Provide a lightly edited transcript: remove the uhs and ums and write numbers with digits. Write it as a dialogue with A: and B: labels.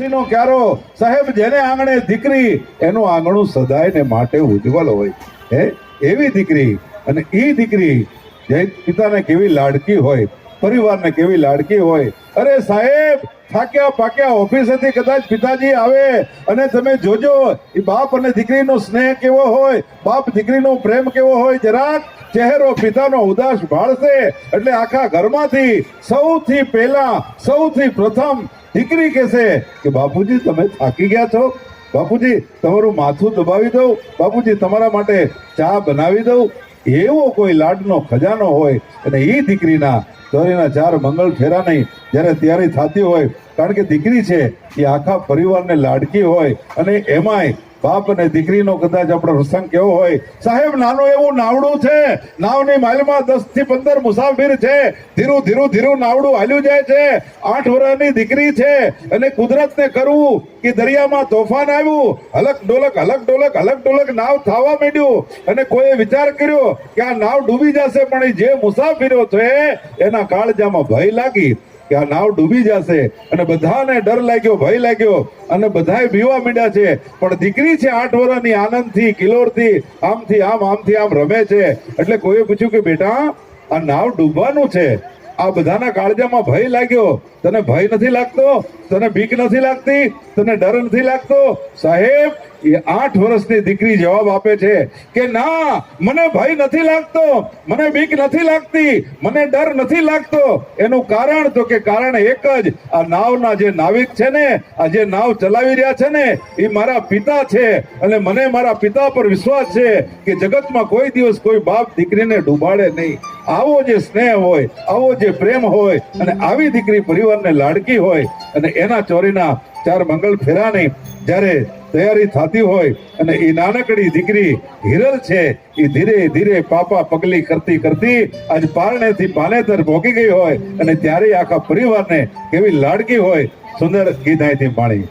A: નો ક્યારો સાહેબ જેને આંગણે દીકરી એનું આંગણું સદાય ને માટે ઉજ્જવલ હોય હે એવી દીકરી અને એ દીકરી જે પિતાને કેવી લાડકી હોય પરિવારને કેવી લાડકી હોય અરે સાહેબ થાક્યા પાક્યા ઓફિસેથી કદાચ પિતાજી આવે અને તમે જોજો એ બાપ અને દીકરીનો સ્નેહ કેવો હોય બાપ દીકરીનો પ્રેમ કેવો હોય જરાક ચહેરો પિતાનો ઉદાસ ભાળશે એટલે આખા ઘરમાંથી સૌથી પહેલા સૌથી પ્રથમ દીકરી કહેશે કે બાપુજી તમે થાકી ગયા છો બાપુજી તમારું માથું દબાવી દઉં બાપુજી તમારા માટે ચા બનાવી દઉં એવો કોઈ લાડનો ખજાનો હોય અને એ દીકરીના ચોરીના 4 મંગળ ફેરા નહીં જ્યારે તૈયારી થતી હોય કારણ કે દીકરી છે એ આખા પરિવારને લાડકી હોય અને એમાંય બાપ અને દીકરીનો કદાચ આપણો પ્રસંગ કેવો હોય સાહેબ નાનું એવું નાવડું છે નાવની માલમાં 10 થી 15 મુસાફિર છે ધીરું ધીરું ધીરું નાવડું હાલ્યું જાય છે 8 વર્ષની દીકરી છે અને કુદરતને કરવું કે દરિયામાં તોફાન આવ્યું હલક ડોલક નાવ થવા માંડ્યું અને કોઈએ વિચાર કર્યો કે આ નાવ ડૂબી જશે પણ જે મુસાફિરો છે એના કાળજામાં ભય લાગી કે આ નાવ ડૂબી જશે અને બધાને ડર લાગ્યો ભય લાગ્યો અને બધાએ બીવા માંડ્યા છે પણ દીકરી છે 8 વર્ષની આનંદથી કિલોરથી આમથી આમ રમે છે એટલે કોઈએ પૂછ્યું કે બેટા આ નાવ ડૂબવાનું છે આ બધાના કાળજામાં ભય લાગ્યો તને ભય નથી લાગતો તને બીક નથી લાગતી તને ડર નથી લાગતો સાહેબ એ 8 વર્ષની દીકરી જવાબ આપે છે કે ના મને ભય નથી લાગતો મને બીક નથી લાગતી મને ડર નથી લાગતો એનું કારણ તો કે કારણ એક જ આ નાવના જે નાવિક છે ને આ જે નાવ ચલાવી રહ્યા છે ને એ મારા પિતા છે અને મને મારા પિતા પર વિશ્વાસ છે કે જગતમાં કોઈ દિવસ કોઈ બાપ દીકરીને ડૂબાડે નહીં આવો જે સ્નેહ હોય આવો જે પ્રેમ હોય અને આવી દીકરી પરિવારને લાડકી હોય અને એના ચોરીના 4 મંગળ ફેરાની જ્યારે તૈયારી થતી હોય અને એ નાનકડી દીકરી હિરલ છે એ ધીરે ધીરે પાપા પગલી કરતી કરતી આજ પારણેથી પાનેતર પહોંચી ગઈ હોય અને ત્યારે આખા પરિવારને કેવી લાડકી હોય સુંદર ગીત અહીંથી માણી